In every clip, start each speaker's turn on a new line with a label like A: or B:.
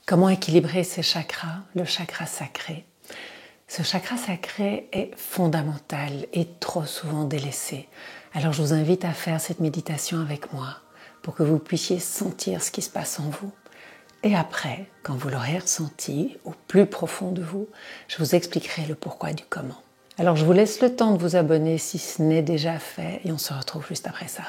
A: Comment équilibrer ces chakras, le chakra sacré? Ce chakra sacré est fondamental et trop souvent délaissé. Alors je vous invite à faire cette méditation avec moi pour que vous puissiez sentir ce qui se passe en vous. Et après, quand vous l'aurez ressenti au plus profond de vous, je vous expliquerai le pourquoi du comment. Alors je vous laisse le temps de vous abonner si ce n'est déjà fait et on se retrouve juste après ça.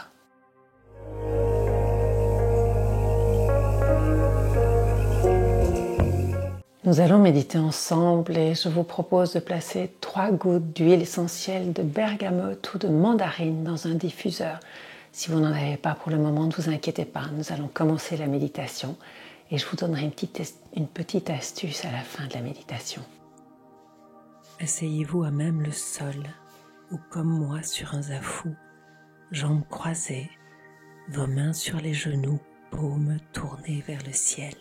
A: Nous allons méditer ensemble et je vous propose de placer 3 gouttes d'huile essentielle de bergamote ou de mandarine dans un diffuseur. Si vous n'en avez pas pour le moment, ne vous inquiétez pas, nous allons commencer la méditation et je vous donnerai une petite astuce à la fin de la méditation. Asseyez-vous à même le sol ou comme moi sur un zafou, jambes croisées, vos mains sur les genoux, paumes tournées vers le ciel.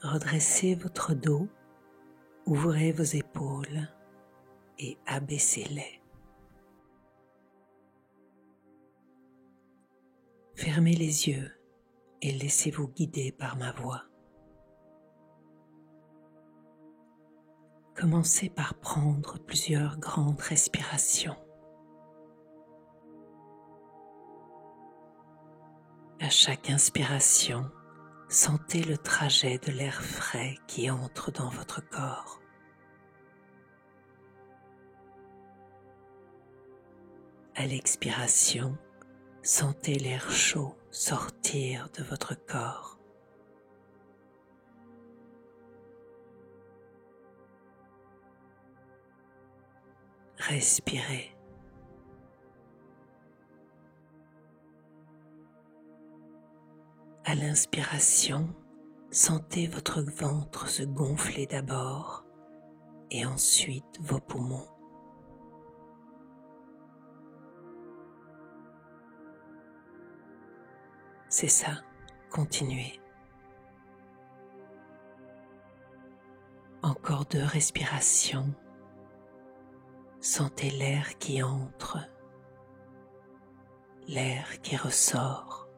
A: Redressez votre dos, ouvrez vos épaules et abaissez-les. Fermez les yeux et laissez-vous guider par ma voix. Commencez par prendre plusieurs grandes respirations. À chaque inspiration, sentez le trajet de l'air frais qui entre dans votre corps. À l'expiration, sentez l'air chaud sortir de votre corps. Respirez. À l'inspiration, sentez votre ventre se gonfler d'abord et ensuite vos poumons. C'est ça, continuez. Encore 2 respirations. Sentez l'air qui entre, l'air qui ressort.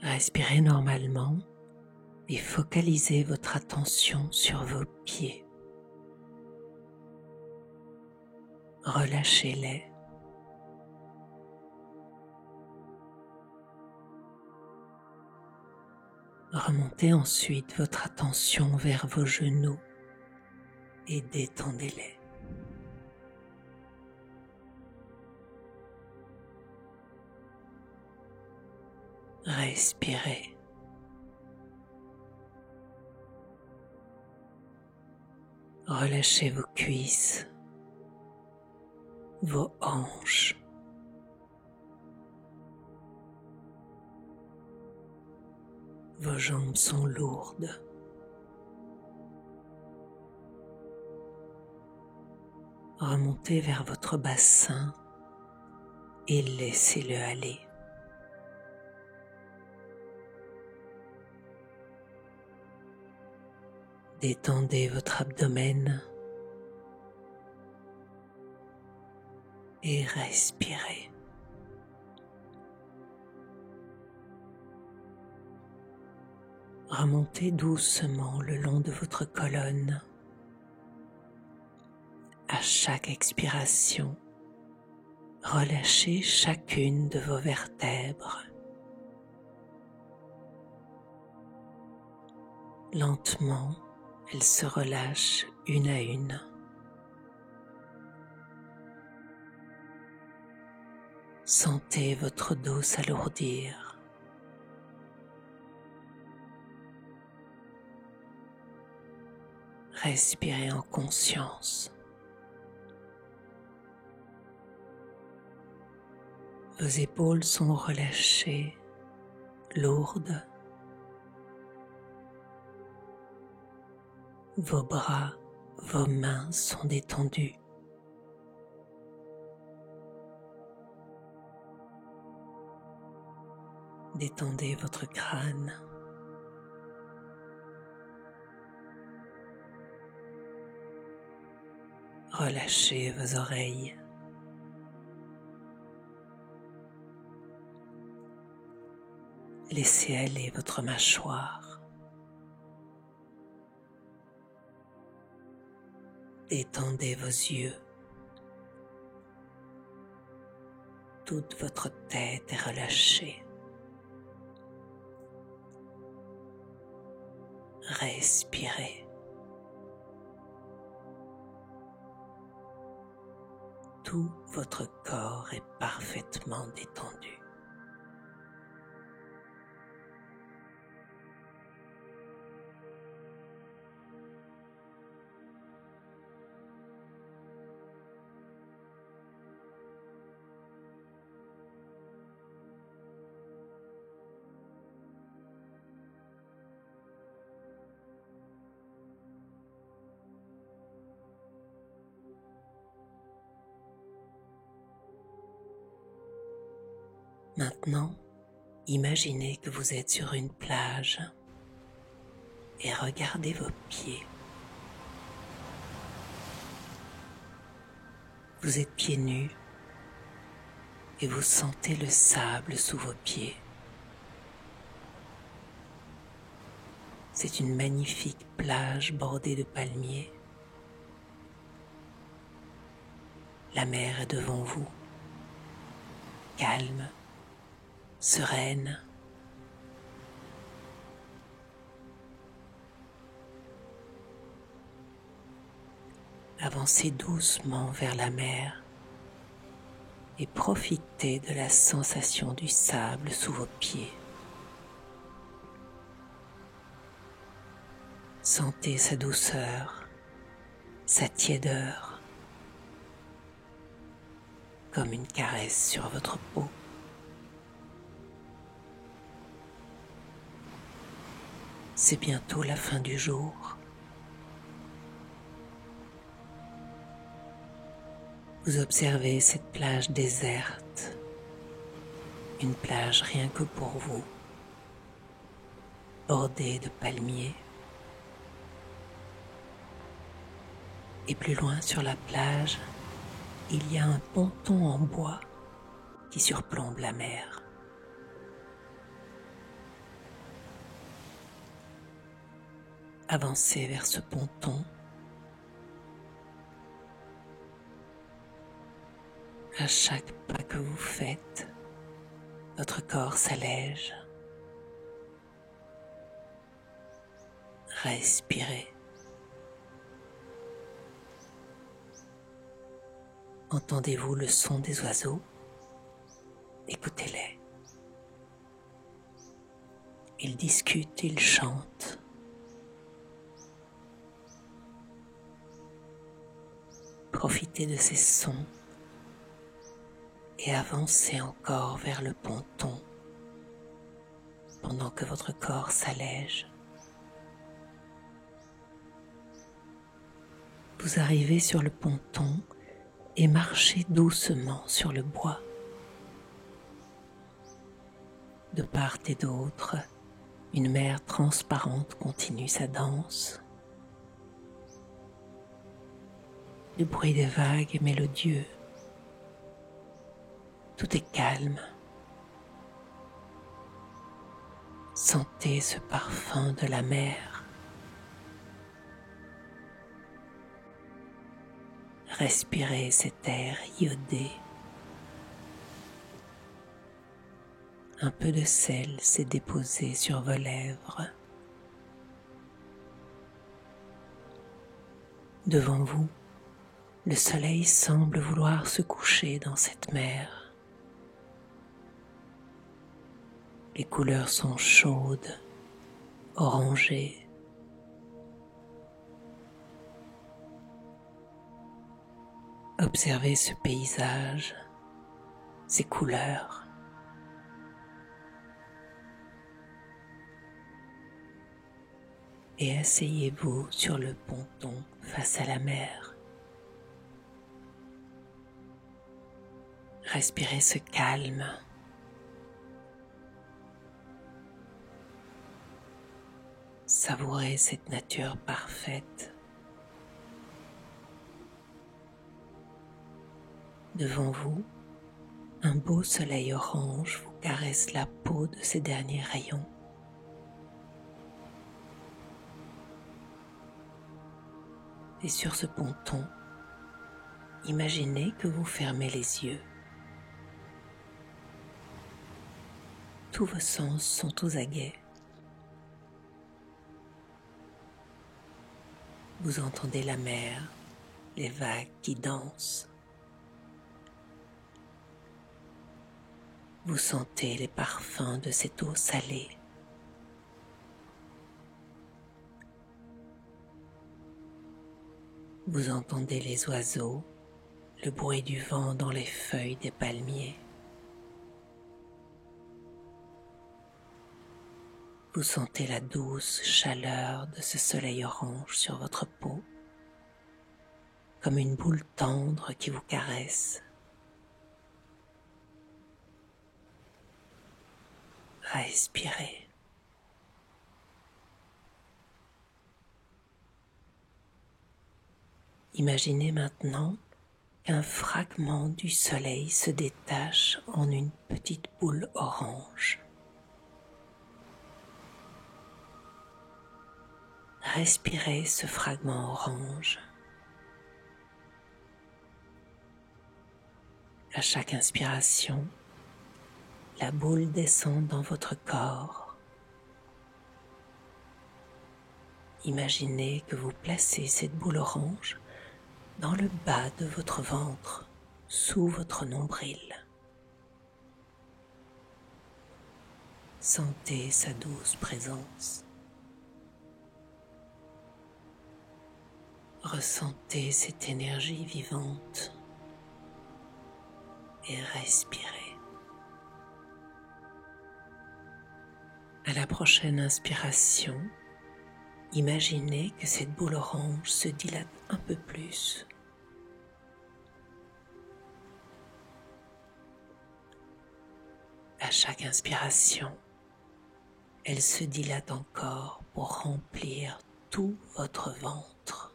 A: Respirez normalement et focalisez votre attention sur vos pieds. Relâchez-les. Remontez ensuite votre attention vers vos genoux et détendez-les. Respirez. Relâchez vos cuisses, vos hanches. Vos jambes sont lourdes. Remontez vers votre bassin et laissez-le aller. Détendez votre abdomen et respirez. Remontez doucement le long de votre colonne. À chaque expiration, relâchez chacune de vos vertèbres. Lentement, elles se relâchent une à une. Sentez votre dos s'alourdir. Respirez en conscience. Vos épaules sont relâchées, lourdes. Vos bras, vos mains sont détendus. Détendez votre crâne. Relâchez vos oreilles. Laissez aller votre mâchoire. Détendez vos yeux. Toute votre tête est relâchée. Respirez. Tout votre corps est parfaitement détendu. Maintenant, imaginez que vous êtes sur une plage et regardez vos pieds. Vous êtes pieds nus et vous sentez le sable sous vos pieds. C'est une magnifique plage bordée de palmiers. La mer est devant vous, calme, sereine. Avancez doucement vers la mer et profitez de la sensation du sable sous vos pieds. Sentez sa douceur, sa tiédeur, comme une caresse sur votre peau. C'est bientôt la fin du jour. Vous observez cette plage déserte, une plage rien que pour vous, bordée de palmiers. Et plus loin sur la plage, il y a un ponton en bois qui surplombe la mer. Avancez vers ce ponton. À chaque pas que vous faites, votre corps s'allège. Respirez. Entendez-vous le son des oiseaux? Écoutez-les. Ils discutent, ils chantent. Profitez de ces sons et avancez encore vers le ponton pendant que votre corps s'allège. Vous arrivez sur le ponton et marchez doucement sur le bois. De part et d'autre, une mer transparente continue sa danse. Le bruit des vagues est mélodieux. Tout est calme. Sentez ce parfum de la mer. Respirez cet air iodé. Un peu de sel s'est déposé sur vos lèvres. Devant vous, le soleil semble vouloir se coucher dans cette mer. Les couleurs sont chaudes, orangées. Observez ce paysage, ces couleurs. Et asseyez-vous sur le ponton face à la mer. Respirez ce calme. Savourez cette nature parfaite. Devant vous, un beau soleil orange vous caresse la peau de ces derniers rayons. Et sur ce ponton, imaginez que vous fermez les yeux. Tous vos sens sont aux aguets. Vous entendez la mer, les vagues qui dansent. Vous sentez les parfums de cette eau salée. Vous entendez les oiseaux, le bruit du vent dans les feuilles des palmiers. Vous sentez la douce chaleur de ce soleil orange sur votre peau, comme une boule tendre qui vous caresse. Respirez. Imaginez maintenant qu'un fragment du soleil se détache en une petite boule orange. Respirez ce fragment orange. À chaque inspiration, la boule descend dans votre corps. Imaginez que vous placez cette boule orange dans le bas de votre ventre, sous votre nombril. Sentez sa douce présence. Ressentez cette énergie vivante et respirez. À la prochaine inspiration, imaginez que cette boule orange se dilate un peu plus. À chaque inspiration, elle se dilate encore pour remplir tout votre ventre.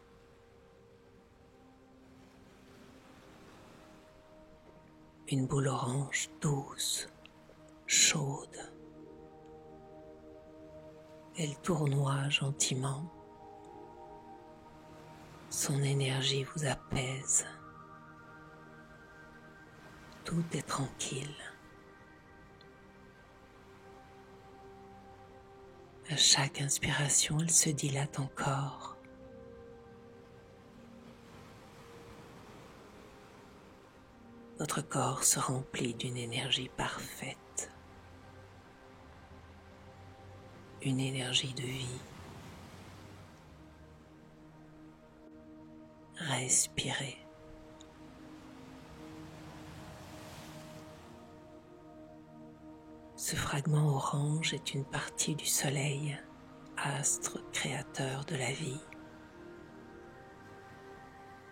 A: Une boule orange douce, chaude. Elle tournoie gentiment. Son énergie vous apaise. Tout est tranquille. À chaque inspiration, elle se dilate encore. Votre corps se remplit d'une énergie parfaite, une énergie de vie. Respirez. Ce fragment orange est une partie du soleil, astre créateur de la vie.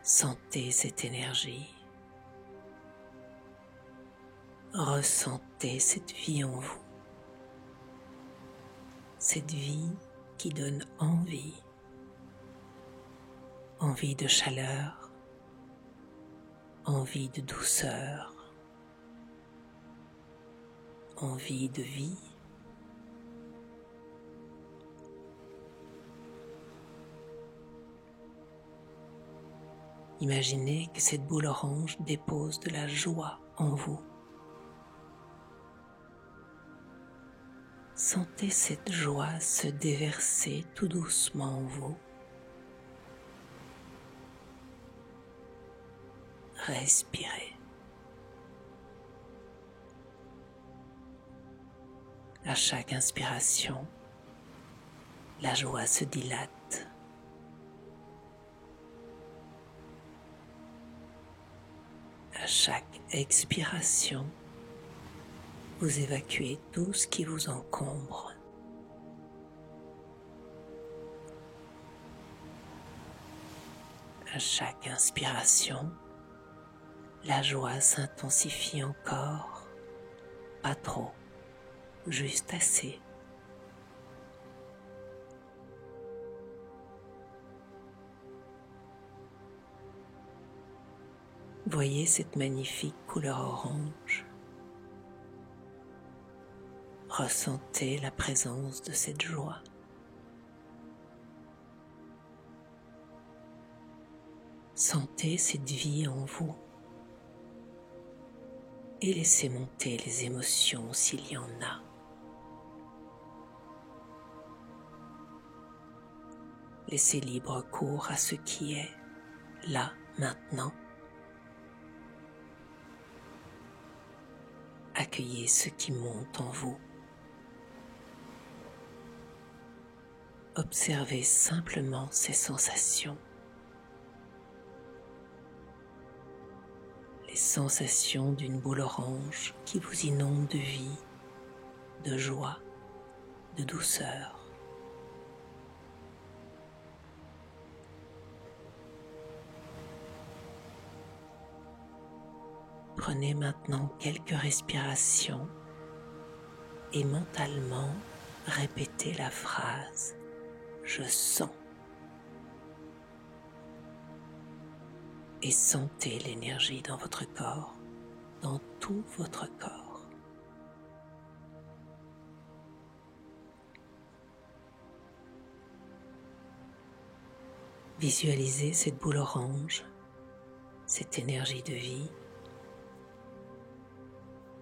A: Sentez cette énergie. Ressentez cette vie en vous. Cette vie qui donne envie. Envie de chaleur, envie de douceur, envie de vie. Imaginez que cette boule orange dépose de la joie en vous. Sentez cette joie se déverser tout doucement en vous. Respirez. À chaque inspiration, la joie se dilate. À chaque expiration, vous évacuez tout ce qui vous encombre. À chaque inspiration, la joie s'intensifie encore, pas trop, juste assez. Voyez cette magnifique couleur orange. Ressentez la présence de cette joie. Sentez cette vie en vous et laissez monter les émotions s'il y en a. Laissez libre cours à ce qui est là, maintenant. Accueillez ce qui monte en vous. Observez simplement ces sensations. Les sensations d'une boule orange qui vous inonde de vie, de joie, de douceur. Prenez maintenant quelques respirations et mentalement répétez la phrase « Je sens » et sentez l'énergie dans votre corps, dans tout votre corps. Visualisez cette boule orange, cette énergie de vie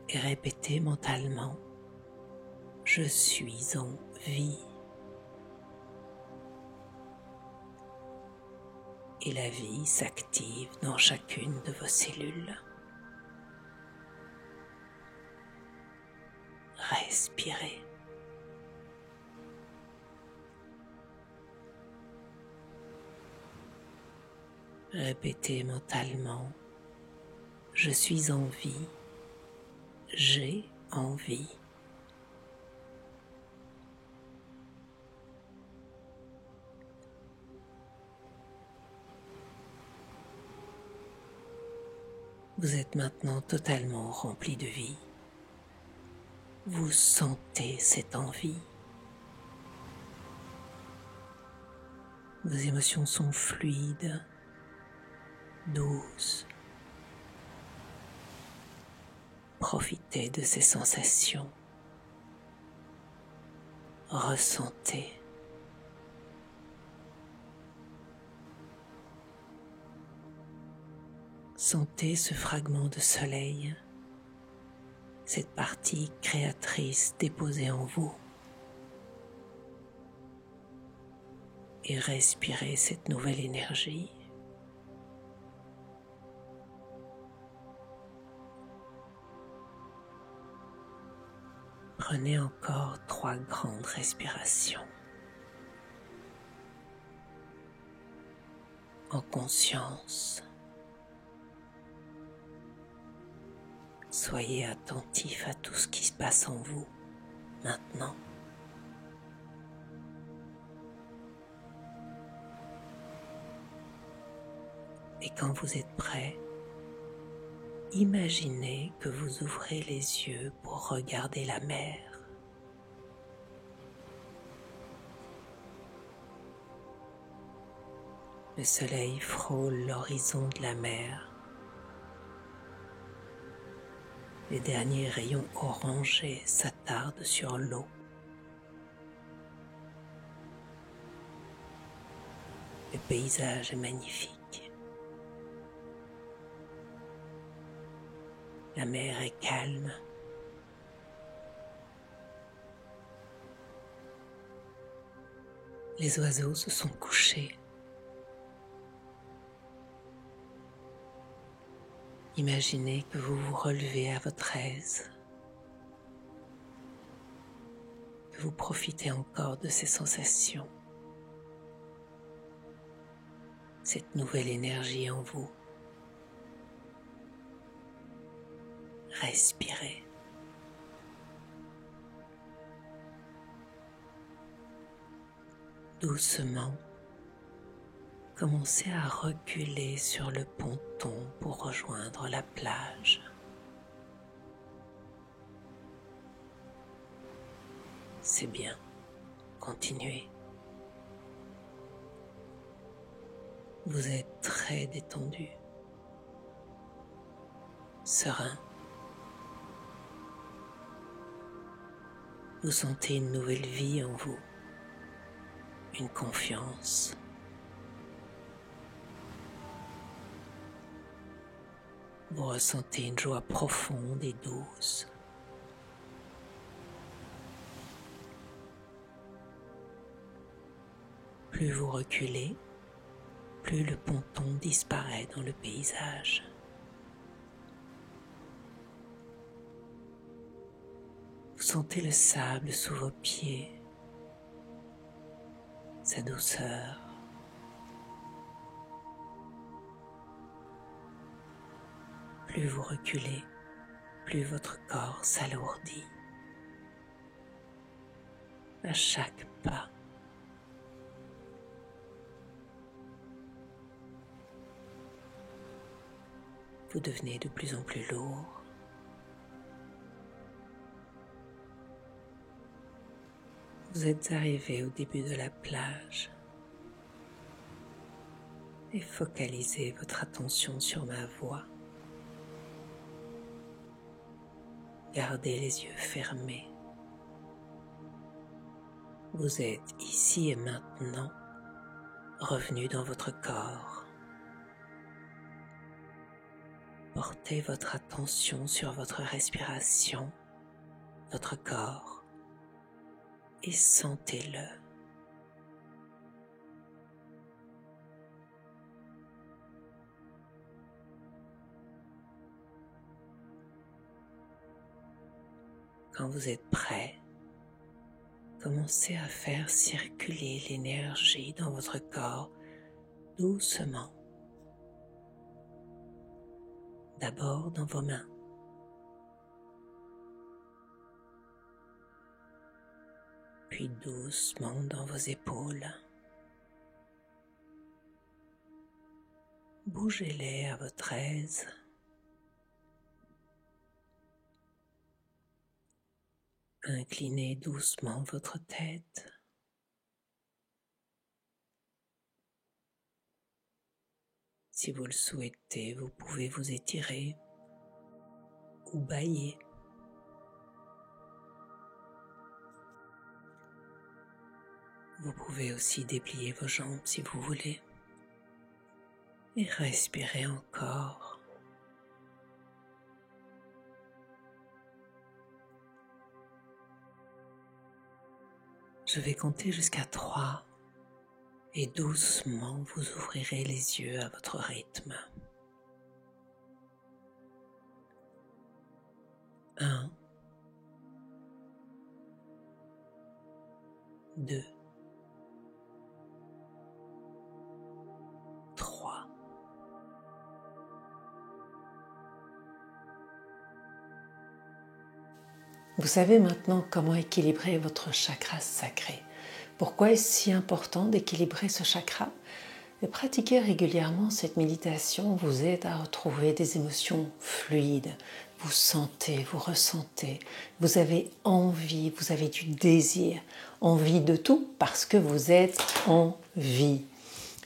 A: et répétez mentalement « Je suis en vie ». Et la vie s'active dans chacune de vos cellules. Respirez. Répétez mentalement « Je suis en vie, j'ai envie ». Vous êtes maintenant totalement rempli de vie. Vous sentez cette envie. Vos émotions sont fluides, douces. Profitez de ces sensations. Ressentez. Sentez ce fragment de soleil, cette partie créatrice déposée en vous. Et respirez cette nouvelle énergie. Prenez encore 3 grandes respirations. En conscience. Soyez attentif à tout ce qui se passe en vous, maintenant. Et quand vous êtes prêt, imaginez que vous ouvrez les yeux pour regarder la mer. Le soleil frôle l'horizon de la mer. Les derniers rayons orangés s'attardent sur l'eau. Le paysage est magnifique. La mer est calme. Les oiseaux se sont couchés. Imaginez que vous vous relevez à votre aise, que vous profitez encore de ces sensations, cette nouvelle énergie en vous. Respirez. Doucement, commencez à reculer sur le ponton pour rejoindre la plage. C'est bien, continuez. Vous êtes très détendu, serein. Vous sentez une nouvelle vie en vous, une confiance. Vous ressentez une joie profonde et douce. Plus vous reculez, plus le ponton disparaît dans le paysage. Vous sentez le sable sous vos pieds, sa douceur. Plus vous reculez, plus votre corps s'alourdit. À chaque pas, vous devenez de plus en plus lourd. Vous êtes arrivé au début de la plage et focalisez votre attention sur ma voix. Gardez les yeux fermés. Vous êtes ici et maintenant revenu dans votre corps. Portez votre attention sur votre respiration, votre corps, et sentez-le. Quand vous êtes prêt, commencez à faire circuler l'énergie dans votre corps doucement. D'abord dans vos mains, puis doucement dans vos épaules. Bougez-les à votre aise. Inclinez doucement votre tête. Si vous le souhaitez, vous pouvez vous étirer ou bâiller. Vous pouvez aussi déplier vos jambes si vous voulez et respirer encore. Je vais compter jusqu'à 3 et doucement vous ouvrirez les yeux à votre rythme. 1, 2, 3. Vous savez maintenant comment équilibrer votre chakra sacré. Pourquoi est-ce si important d'équilibrer ce chakra? Et pratiquer régulièrement cette méditation vous aide à retrouver des émotions fluides. Vous sentez, vous ressentez, vous avez envie, vous avez du désir, envie de tout parce que vous êtes en vie.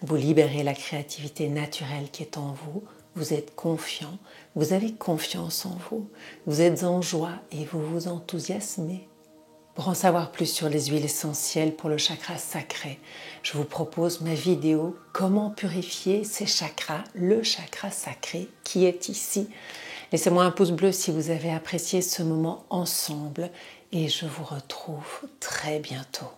A: Vous libérez la créativité naturelle qui est en vous. Vous êtes confiant, vous avez confiance en vous, vous êtes en joie et vous vous enthousiasmez. Pour en savoir plus sur les huiles essentielles pour le chakra sacré, je vous propose ma vidéo « Comment purifier ces chakras ?» le chakra sacré qui est ici. Laissez-moi un pouce bleu si vous avez apprécié ce moment ensemble et je vous retrouve très bientôt.